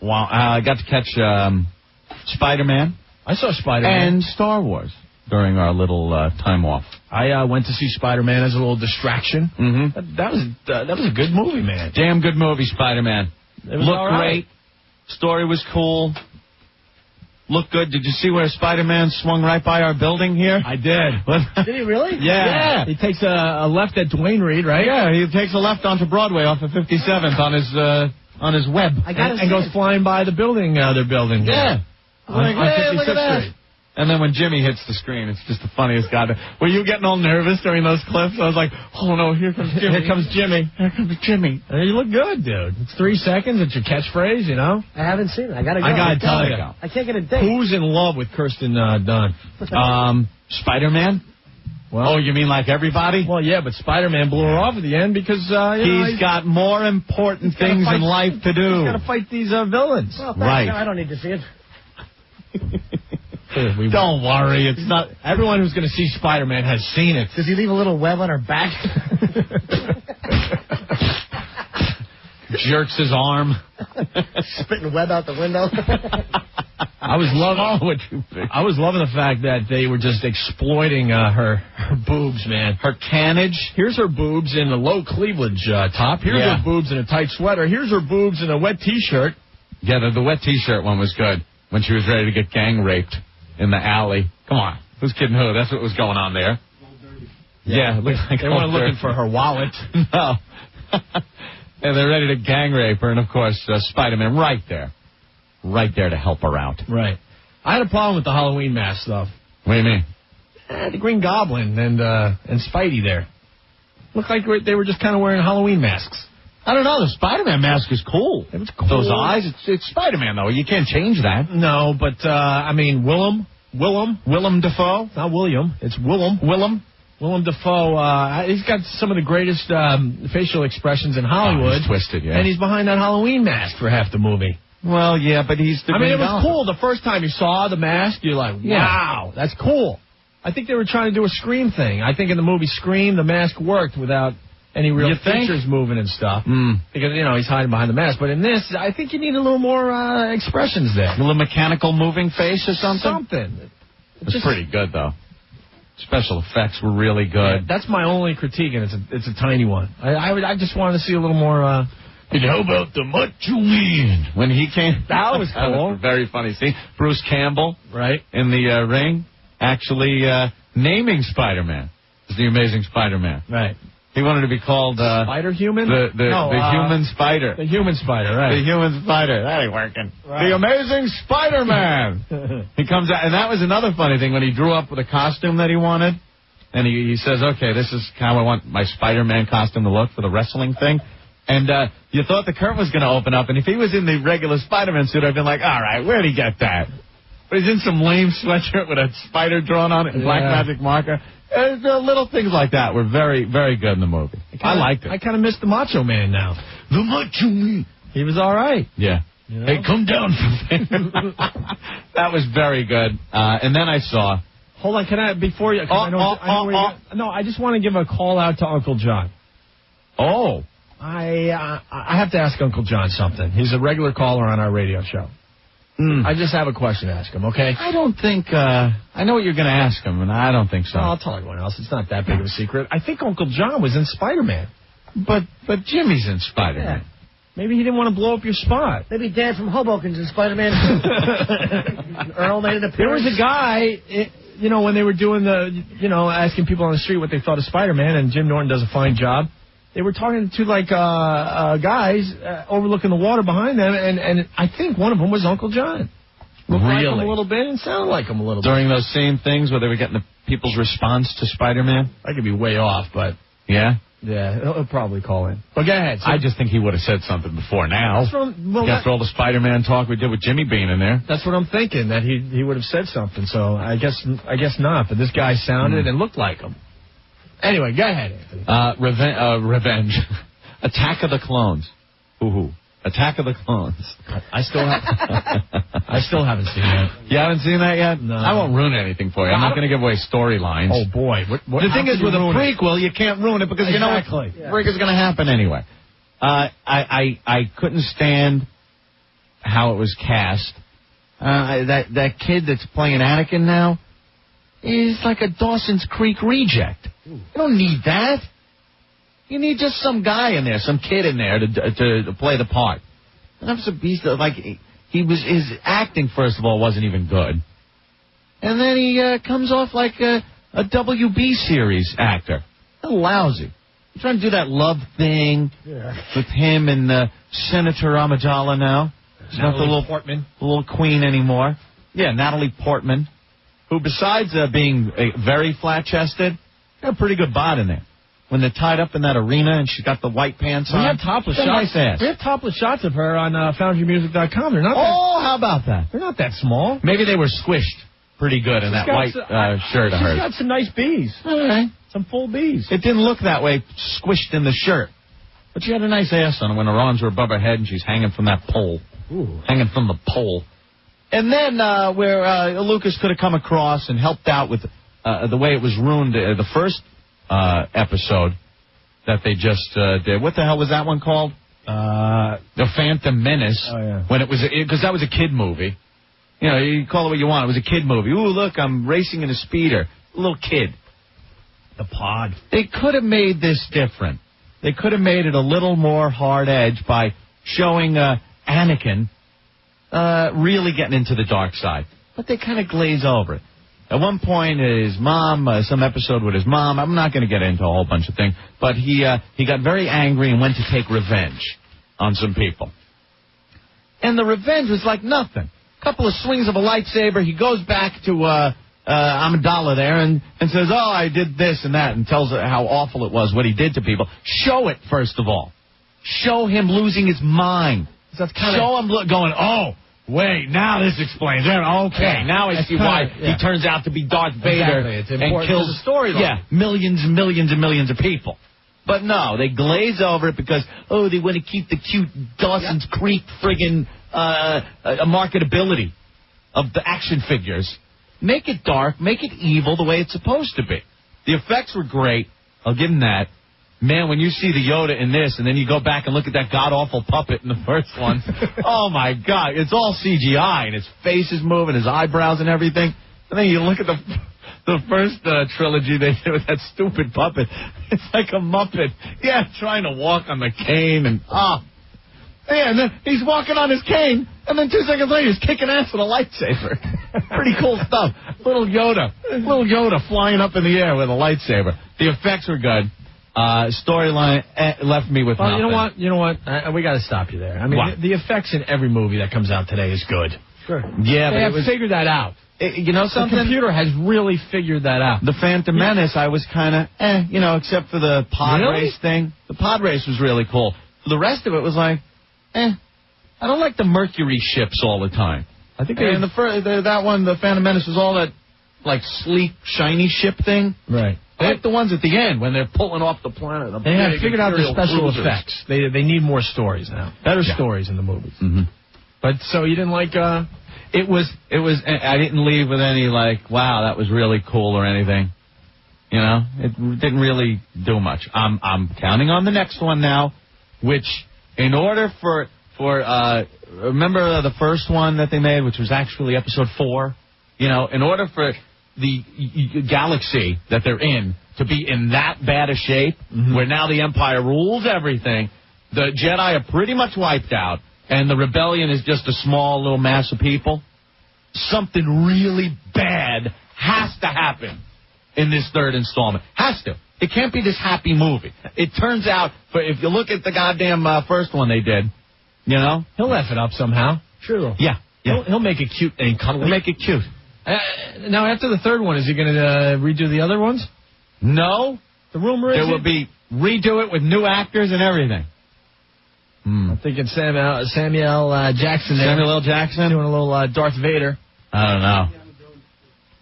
Wow, I got to catch Spider-Man. I saw Spider-Man. And Star Wars during our little time off. I went to see Spider-Man as a little distraction. Mm-hmm. That was a good movie, man. Damn good movie, Spider-Man. Looked great. Story was cool. Looked good. Did you see where Spider-Man swung right by our building here? I did. Did he really? Yeah. He takes a left at Duane Reade, right? Yeah, he takes a left onto Broadway off of 57th on his web. And goes flying by the building they're building. Yeah. On 56th look at that. Street. And then when Jimmy hits the screen, it's just the funniest guy. Were you getting all nervous during those clips? I was like, oh, no, here comes Jimmy. Here comes Jimmy. Here comes Jimmy. You look good, dude. It's 3 seconds. It's your catchphrase, you know? I haven't seen it. I got to go. I got to tell you. I can't get a date. Who's in love with Kirsten Dunst? Spider-Man? Well, you mean like everybody? Well, yeah, but Spider-Man blew her off at the end because he's got more important things in life to do. He's got to fight these villains. Well, right. I don't need to see it. Don't worry, it's not. Everyone who's going to see Spider-Man has seen it. Does he leave a little web on her back? Jerks his arm. Spitting web out the window. I was loving the fact that they were just exploiting her boobs, man. Her cannage. Here's her boobs in a low cleavage top. Here's her boobs in a tight sweater. Here's her boobs in a wet T-shirt. Yeah, the wet T-shirt one was good. When she was ready to get gang raped in the alley. Come on. Who's kidding who? That's what was going on there. Yeah, it looked like they weren't looking for her wallet. No. And they're ready to gang rape her. And, of course, Spider-Man right there to help her out. Right. I had a problem with the Halloween mask stuff. What do you mean? The Green Goblin and Spidey there. Looked like they were just kind of wearing Halloween masks. I don't know. The Spider-Man mask is cool. It was cool. Those eyes, it's Spider-Man, though. You can't change that. No, but, I mean, Willem Dafoe. It's not William. It's Willem Dafoe, he's got some of the greatest facial expressions in Hollywood. He's twisted, yeah. And he's behind that Halloween mask for half the movie. Well, yeah, but he's the it was cool. The first time you saw the mask, you're like, wow, that's cool. I think they were trying to do a Scream thing. I think in the movie Scream, the mask worked without any real features moving and stuff. Because, he's hiding behind the mask. But in this, I think you need a little more expressions there. A little mechanical moving face or something? Something. It's pretty good, though. Special effects were really good. Yeah, that's my only critique, and it's a tiny one. I just wanted to see a little more... And how about the Macho Man? When he came... That was cool. That was a very funny scene. Bruce Campbell, right, in the ring, actually naming Spider-Man. It's the Amazing Spider-Man. Right. He wanted to be called... Spider-Human? The Human Spider. The Human Spider, right. The Human Spider. That ain't working. Right. The Amazing Spider-Man. He comes out, and that was another funny thing, when he drew up with a costume that he wanted, and he says, okay, this is how I want my Spider-Man costume to look for the wrestling thing. And you thought the curtain was going to open up, and if he was in the regular Spider-Man suit, I'd been like, all right, where'd he get that? But he's in some lame sweatshirt with a spider drawn on it in black magic marker. Little things like that were very, very good in the movie. I liked it. I kind of miss the Macho Man now. The Macho Man. He was all right. Yeah. Hey, come down from there. That was very good. And then I saw... Hold on, can I, before you... I just want to give a call out to Uncle John. Oh. I have to ask Uncle John something. He's a regular caller on our radio show. I just have a question to ask him, okay? I don't think, I know what you're going to ask him, and I don't think so. No, I'll tell everyone else. It's not that big of a secret. I think Uncle John was in Spider-Man. But Jimmy's in Spider-Man. Yeah. Maybe he didn't want to blow up your spot. Maybe Dan from Hoboken's in Spider-Man. Earl made an appearance. There was a guy, when they were doing asking people on the street what they thought of Spider-Man, and Jim Norton does a fine job. They were talking to, guys overlooking the water behind them, and I think one of them was Uncle John. Looked like him a little bit and sounded like him a little bit. During those same things where they were getting the people's response to Spider-Man? I could be way off, but... Yeah? Yeah, he'll probably call in. But go ahead. I just think he would have said something before now. After all the Spider-Man talk we did with Jimmy Bean in there. That's what I'm thinking, that he would have said something. So I guess not, but this guy sounded and looked like him. Anyway, go ahead, Anthony. Revenge. Attack of the Clones. Ooh. Attack of the Clones. I still haven't seen that. You haven't seen that yet? No. I won't ruin anything for you. I'm not going to give away storylines. Oh, boy. The thing is, with a prequel, you can't ruin it because you know what freak is going to happen anyway. I couldn't stand how it was cast. That kid that's playing Anakin now is like a Dawson's Creek reject. You don't need that. You need just some guy in there, some kid in there to play the part. And that was a beast. Like his acting, first of all, wasn't even good. And then he comes off like a WB series actor. Lousy. He's trying to do that love thing with him and Senator Amidala now. She's not the little queen anymore. Yeah, Natalie Portman, who besides being very flat-chested, got a pretty good bod in there. When they're tied up in that arena and she's got the white pants on. We have topless shots. Nice ass. We have topless shots of her on FoundryMusic.com. They're not. How about that? They're not that small. Maybe they were squished pretty good in that white shirt of hers. She's got some nice B's. All right. Some full B's. It didn't look that way squished in the shirt. But she had a nice ass on her when her arms were above her head and she's hanging from that pole. Ooh. Hanging from the pole. And then where Lucas could have come across and helped out with the way it was ruined, the first episode that they just did. What the hell was that one called? The Phantom Menace. Oh, yeah. When because that was a kid movie. You know, you call it what you want. It was a kid movie. Ooh, look, I'm racing in a speeder. A little kid. The pod. They could have made this different. They could have made it a little more hard edge by showing Anakin really getting into the dark side. But they kind of glaze over it. At one point, his mom, some episode with his mom, I'm not going to get into a whole bunch of things, but he got very angry and went to take revenge on some people. And the revenge was like nothing. A couple of swings of a lightsaber, he goes back to Amidala there and says, oh, I did this and that, and tells her how awful it was, what he did to people. Show it, first of all. Show him losing his mind. Show him going, oh, wait, now this explains it. Okay, now I see why he turns out to be Darth Vader and kills the story. Millions and millions and millions of people. But no, they glaze over it because, they want to keep the cute Dawson's Creek friggin' marketability of the action figures. Make it dark, make it evil the way it's supposed to be. The effects were great. I'll give them that. Man, when you see the Yoda in this, and then you go back and look at that god-awful puppet in the first one, oh, my God, it's all CGI, and his face is moving, his eyebrows and everything. And then you look at the first trilogy they did with that stupid puppet. It's like a Muppet. Yeah, trying to walk on the cane, and and then he's walking on his cane, and then 2 seconds later he's kicking ass with a lightsaber. Pretty cool stuff. Little Yoda flying up in the air with a lightsaber. The effects were good. Storyline left me with nothing. You know what? We got to stop you there. I mean, the effects in every movie that comes out today is good. Sure. Yeah, they have figured that out. You know something? The computer has really figured that out. The Phantom Menace, I was kind of, except for the pod race thing. The pod race was really cool. The rest of it was like, I don't like the Mercury ships all the time. I think that one, the Phantom Menace, was all that, like, sleek, shiny ship thing. Right. I like the ones at the end when they're pulling off the planet. They have figured out the special effects. They need more stories now. Better stories in the movies. Mm-hmm. But so you didn't like? It was. I didn't leave with any like, wow, that was really cool or anything. You know, it didn't really do much. I'm counting on the next one now, which in order for remember the first one that they made, which was actually episode 4. You know, in order for the galaxy that they're in to be in that bad a shape, where now the Empire rules everything, the Jedi are pretty much wiped out, and the rebellion is just a small little mass of people, something really bad has to happen in this third installment. Has to. It can't be this happy movie. It turns out, if you look at the goddamn first one they did, you know, he'll F it up somehow. True. Yeah. He'll make it cute and cuddly. He'll make it cute. Now, after the third one, is he going to redo the other ones? No. The rumor is there will be redo it with new actors and everything. I'm thinking Samuel Jackson there. Samuel L. Jackson? Doing a little Darth Vader. I don't know.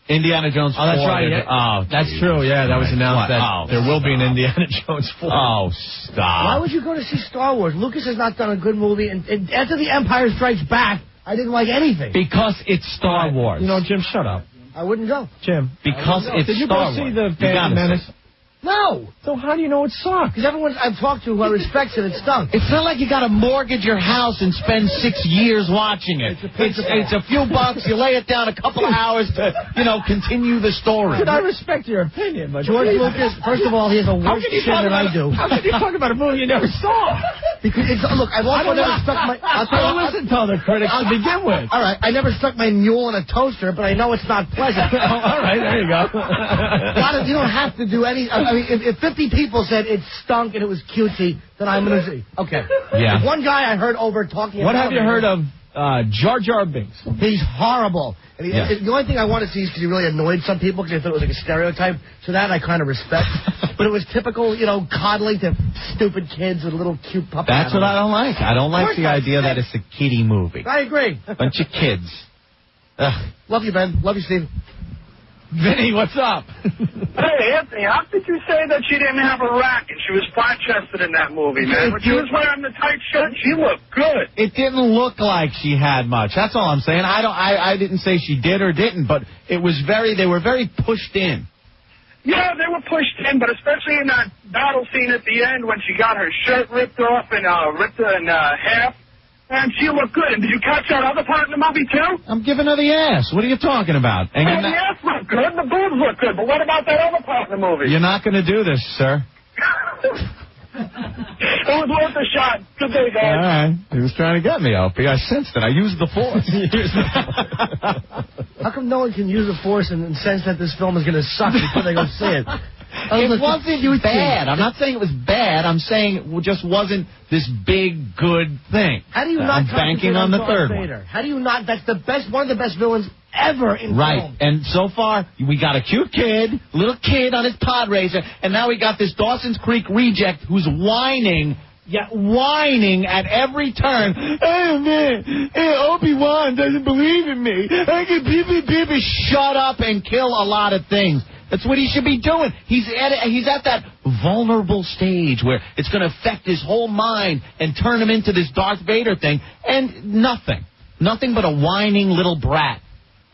Indiana Jones 4. Oh, that's right. Oh, that's true. Yeah, that was announced there will be an Indiana Jones 4. Oh, stop. Why would you go to see Star Wars? Lucas has not done a good movie, and after The Empire Strikes Back, I didn't like anything. Because it's Star Wars. You know, Jim, shut up. I wouldn't go. Jim. Because it's Did you Star go Wars. see the Phantom Menace? No. So how do you know it sucks? Because everyone I've talked to who I respect said it stunk. It's not like you got to mortgage your house and spend 6 years watching it. It's a few bucks. You lay it down a couple of hours to, continue the story. I respect your opinion, but George Lucas, first of all, he has a worse chin than I do. How can you talk about a movie you never saw? Because look, I've also never stuck my. I don't listen to other critics to begin with. All right, I never stuck my mule in a toaster, but I know it's not pleasant. All right, there you go. You don't have to do any. I mean, if 50 people said it stunk and it was cutesy, then I'm going to say, okay. Yeah. One guy I heard over talking What about... have you heard of Jar Jar Binks? He's horrible. And the only thing I want to see is because he really annoyed some people because they thought it was like a stereotype. So that I kind of respect. But it was typical, coddling to stupid kids with little cute puppets. That's what I don't like. I don't like the idea that it's a kiddie movie. I agree. Bunch of kids. Ugh. Love you, Ben. Love you, Steve. Vinny, what's up? Hey, Anthony, how could you say that she didn't have a rack and she was flat-chested in that movie, man? When she was wearing the tight shirt, she looked good. It didn't look like she had much. That's all I'm saying. I didn't say she did or didn't, but they were very pushed in. Yeah, they were pushed in, but especially in that battle scene at the end when she got her shirt ripped off and ripped in half. And she looked good. And did you catch that other part in the movie, too? I'm giving her the ass. What are you talking about? And the ass looked good. The boobs look good. But what about that other part in the movie? You're not going to do this, sir. It was worth a shot. Good day, guys. All right. He was trying to get me, Opie. I sensed it. I used the force. How come no one can use the force and sense that this film is going to suck before they go see it? It wasn't bad. I'm not saying it was bad. I'm saying it just wasn't this big, good thing. How do you not I'm banking on the third one. How do you not? That's one of the best villains ever in film. Right. And so far, we got a cute little kid on his pod racer, and now we got this Dawson's Creek reject who's whining at every turn. Oh, man, Obi-Wan doesn't believe in me. I can beep. Shut up and kill a lot of things. That's what he should be doing. He's at that vulnerable stage where it's going to affect his whole mind and turn him into this Darth Vader thing. And nothing but a whining little brat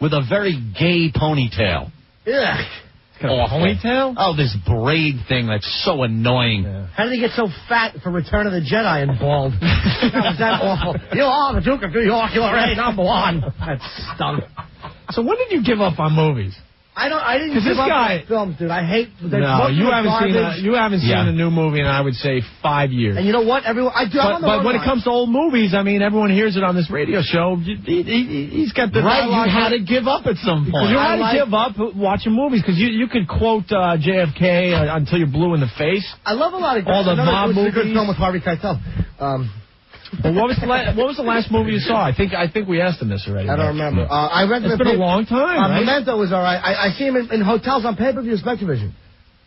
with a very gay ponytail. Yeah. Ponytail? Oh, this braid thing that's so annoying. Yeah. How did he get so fat for Return of the Jedi and bald? How was that awful? You are the Duke of New York. You are number one. That stunk. So when did you give up on movies? I didn't give up on films, dude. I hate. No, you haven't seen a new movie in, I would say, 5 years. And you know what? But when it comes to old movies, I mean, everyone hears it on this radio show. He's got the right. You had to give up at some point. You had to give up watching movies because you could quote JFK until you're blue in the face. I love a lot of all the mob movies. It's a good film with Harvey Keitel. Well, what was the last movie you saw? I think we asked him this already. I don't remember. I read it's been a long time. Right? Memento was all right. I see him in hotels on pay-per-view Spectravision.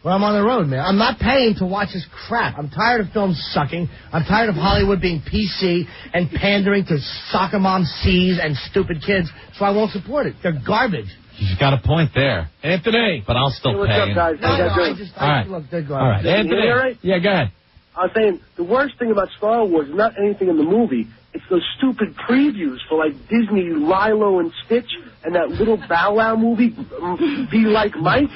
When I'm on the road, man. I'm not paying to watch this crap. I'm tired of films sucking. I'm tired of Hollywood being PC and pandering to soccer mom C's and stupid kids, so I won't support it. They're garbage. You've got a point there. Anthony. But I'll still what's pay. Up, guys? Look, they're garbage. All right. Anthony. Right? Yeah, go ahead. I was saying, the worst thing about Star Wars is not anything in the movie. It's those stupid previews for, like, Disney, Lilo and Stitch, and that little Bow Wow movie, Be Like Mike.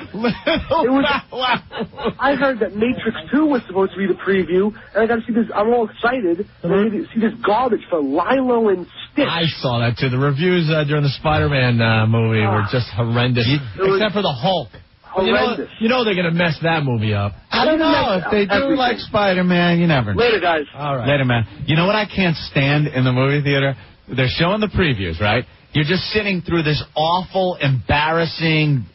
I heard that Matrix 2 was supposed to be the preview, and I got to see this. I'm all excited. And I get to see this garbage for Lilo and Stitch. I saw that, too. The reviews during the Spider-Man movie were just horrendous, except for the Hulk. You know they're going to mess that movie up. I don't know. If they do like Spider-Man, you never know. Later, guys. All right. Later, man. You know what I can't stand in the movie theater? They're showing the previews, right? You're just sitting through this awful, embarrassing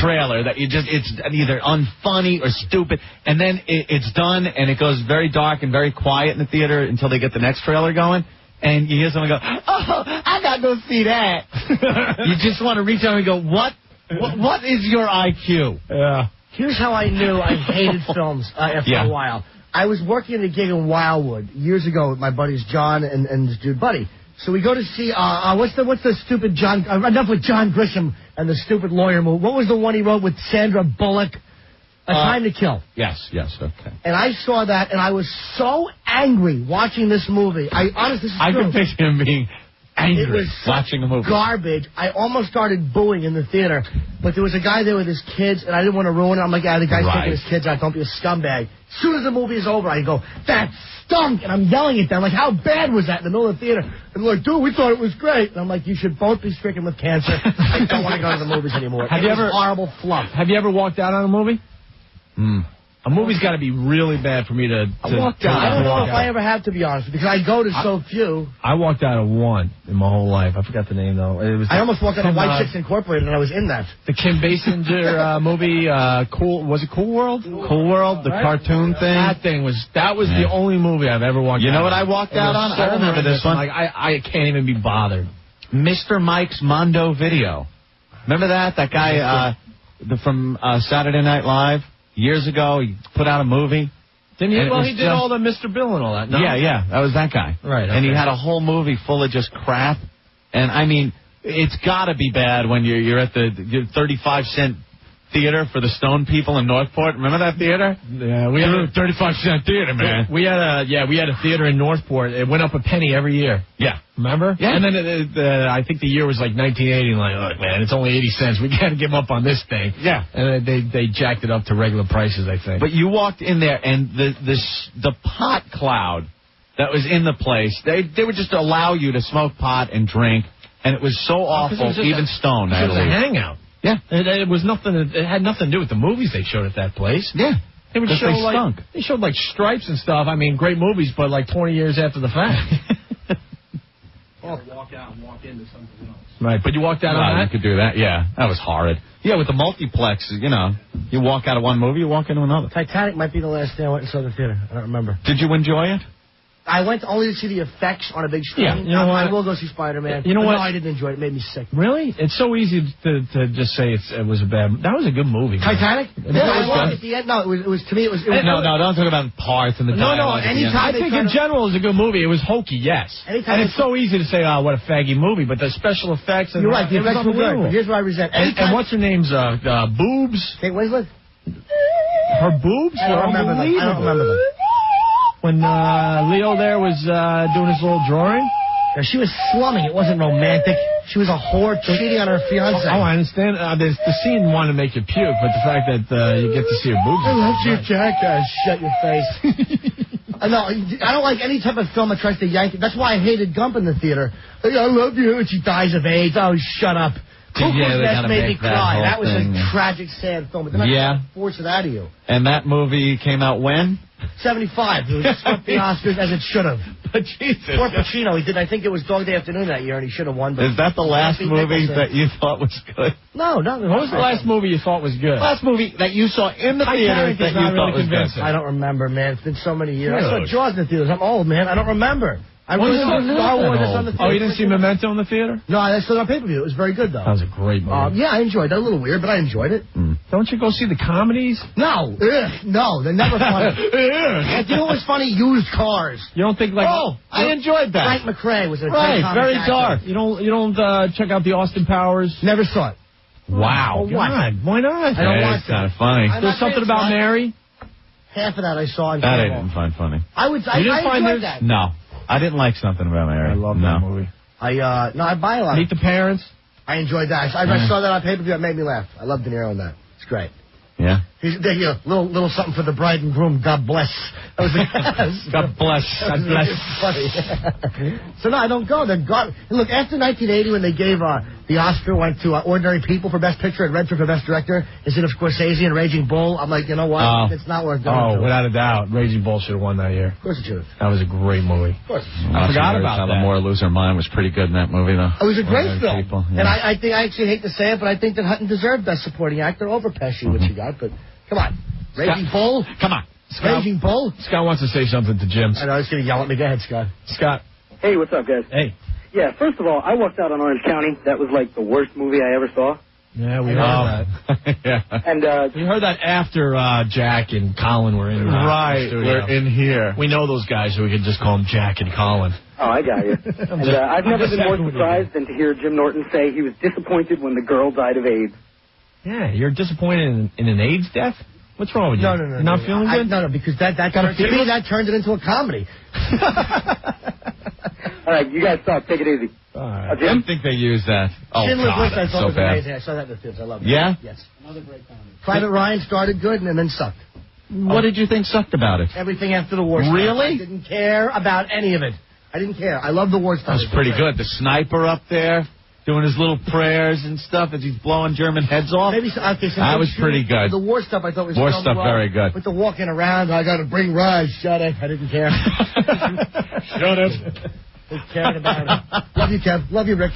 trailer that it's either unfunny or stupid, and then it's done, and it goes very dark and very quiet in the theater until they get the next trailer going. And you hear someone go, "Oh, I got to go see that." You just want to reach out and go, What is your IQ? Yeah. Here's how I knew I hated films after a while. I was working at a gig in Wildwood years ago with my buddies John and this dude Buddy. So we go to see what's the stupid John enough with John Grisham and the stupid lawyer movie. What was the one he wrote with Sandra Bullock? A Time to Kill. Yes, okay. And I saw that, and I was so angry watching this movie. I could picture him being angry It was watching a movie. Garbage. I almost started booing in the theater, but there was a guy there with his kids, and I didn't want to ruin it. I'm like, the guy's taking his kids out. Don't be a scumbag. As soon as the movie is over, I go, that stunk, and I'm yelling at them, like, how bad was that in the middle of the theater? And they're like, dude, we thought it was great. And I'm like, you should both be stricken with cancer. I don't want to go to the movies anymore. It was horrible fluff. Have you ever walked out on a movie? A movie's got to be really bad for me to walk out. I don't know if I ever have, to be honest, because I go to so few. I walked out of one in my whole life. I forgot the name, though. I almost walked out of White Chicks Incorporated, and I was in that. The Kim Basinger movie, was it Cool World? Cool World, the cartoon thing? That was the only movie I've ever walked out. You know what I walked out on? I remember this one. Like, I can't even be bothered. Mr. Mike's Mondo Video. Remember that? That guy from Saturday Night Live? Years ago, he put out a movie. Didn't he? Well, he did all the Mr. Bill and all that. No? Yeah, that was that guy. Right. And he had a whole movie full of just crap. And, I mean, it's got to be bad when you're at the 35-cent theater for the Stone people in Northport. Remember that theater? Yeah, we had a 35-cent theater, man. We had a theater in Northport. It went up a penny every year. Yeah. Remember? Yeah. And then I think the year was like 1980. And like, look, man, it's only 80 cents. We can't give up on this thing. Yeah. And they jacked it up to regular prices, I think. But you walked in there, and the pot cloud that was in the place, they would just allow you to smoke pot and drink, and it was so awful, even stoned. It was a hangout. Yeah. It was nothing. It had nothing to do with the movies they showed at that place. Yeah. They would show they showed like Stripes and stuff. I mean, great movies, but like 20 years after the fact. Or walk out and walk into something else. Right, but you walked out on that? You could do that, yeah. That was horrid. Yeah, with the multiplex, you walk out of one movie, you walk into another. Titanic might be the last day I went and saw the theater. I don't remember. Did you enjoy it? I went only to see the effects on a big screen. Yeah, you know what? I will go see Spider-Man. You know what? No, I didn't enjoy it. It made me sick. Really? It's so easy to just say it was a bad. That was a good movie. Titanic? Yeah, at the end. No, it was to me. It was. No, don't talk about parts and the dialogue. Anytime I think in general it was a good movie. It was hokey, yes. And it's so easy to say, what a faggy movie, but the special effects and you're right. The effects were good. But here's what I resent. And what's her name's boobs? Kate Winslet. Her boobs? I don't remember them. When Leo there was doing his little drawing? Now, she was slumming. It wasn't romantic. She was a whore cheating on her fiancé. Oh, I understand. The scene wanted to make you puke, but the fact that you get to see her boobs. I love you, jackass. Shut your face. No, I don't like any type of film that tries to yank it. That's why I hated Gump in the theater. I love you, and she dies of AIDS. Oh, shut up. Cuckoo's Nest made me cry. That was a tragic, sad film. But they're not going to force it out of you. And that movie came out when? 75. It was swept the Oscars as it should have. But Jesus. Poor Pacino. He did. I think it was Dog Day Afternoon that year, and he should have won. But is that the last movie that you thought was good? No. What was the last movie you thought was good? Last movie that you saw in the theater that you thought was good. I don't remember, man. It's been so many years. I saw Jaws in the theaters. I'm old, man. I don't remember. I really saw Star Wars on the theater. Oh, you didn't see Memento in the theater? No, I saw it on pay-per-view. It was very good, though. That was a great movie. Yeah, I enjoyed it. A little weird, but I enjoyed it. Don't you go see the comedies? No. No, they're never funny. Do you know what was funny? Used cars. You don't think like... Oh, I enjoyed that. Frank McRae was a great comic very actor. dark. You don't check out the Austin Powers? Never saw it. Wow. God, why not? I don't want it's kind of funny. There's something about Mary? Half of that I saw on That I cable. didn't find funny. I enjoyed that. No. I didn't like Something About Mary. I love that movie. I buy a lot. Meet the Parents? I enjoyed that. I saw that on pay-per-view. It made me laugh. I love De Niro in that. It's great. Yeah. He's there, little something for the bride and groom. God bless. That was God bless. God bless. Funny. So no, I don't go. Look, after 1980, when they gave the Oscar went to Ordinary People for Best Picture and Redford for Best Director instead of Scorsese and Raging Bull, I'm like, you know what? It's not worth going to. Oh, without a doubt, Raging Bull should have won that year. Of course it should have. That was a great movie. Of course. I forgot about that. More Lose Her Mind was pretty good in that movie, though. It was a great film. People, yeah. And I think I actually hate to say it, but I think that Hutton deserved Best Supporting Actor over Pesci, which he got. But come on, Raging Bull. Come on, Raging Bull. Scott wants to say something to Jim. I know he's going to yell at me. Go ahead, Scott. Scott. Hey, what's up, guys? Hey. Yeah, first of all, I walked out on Orange County. That was like the worst movie I ever saw. Yeah, we heard that. Yeah. And we heard that after Jack and Colin were in. Right, we're in here. We know those guys, so we can just call them Jack and Colin. Oh, I got you. And I've never been more surprised than to hear Jim Norton say he was disappointed when the girl died of AIDS. Yeah, you're disappointed in an AIDS death? What's wrong with you? No. You're not feeling good? No, because that turned it into a comedy. All right, you guys stop. Take it easy. Jim? I think they use that. Oh, Schindler's God, List, I that's thought so was bad. amazing. I saw that in the theaters. I love it. Yeah? Yes. Another great comedy. Private Ryan started good and then sucked. What did you think sucked about it? Everything after the war. Really? I didn't care about any of it. I didn't care. I love the war stuff. That was pretty good. The sniper up there doing his little prayers and stuff as he's blowing German heads off. Maybe so, okay, so that was pretty good. The war stuff I thought was war filmed stuff well. very good. With the walking around, I got to bring Raj. Shut it. I didn't care. Shut up. Who cared about it? Love you, Kev. Love you, Rick.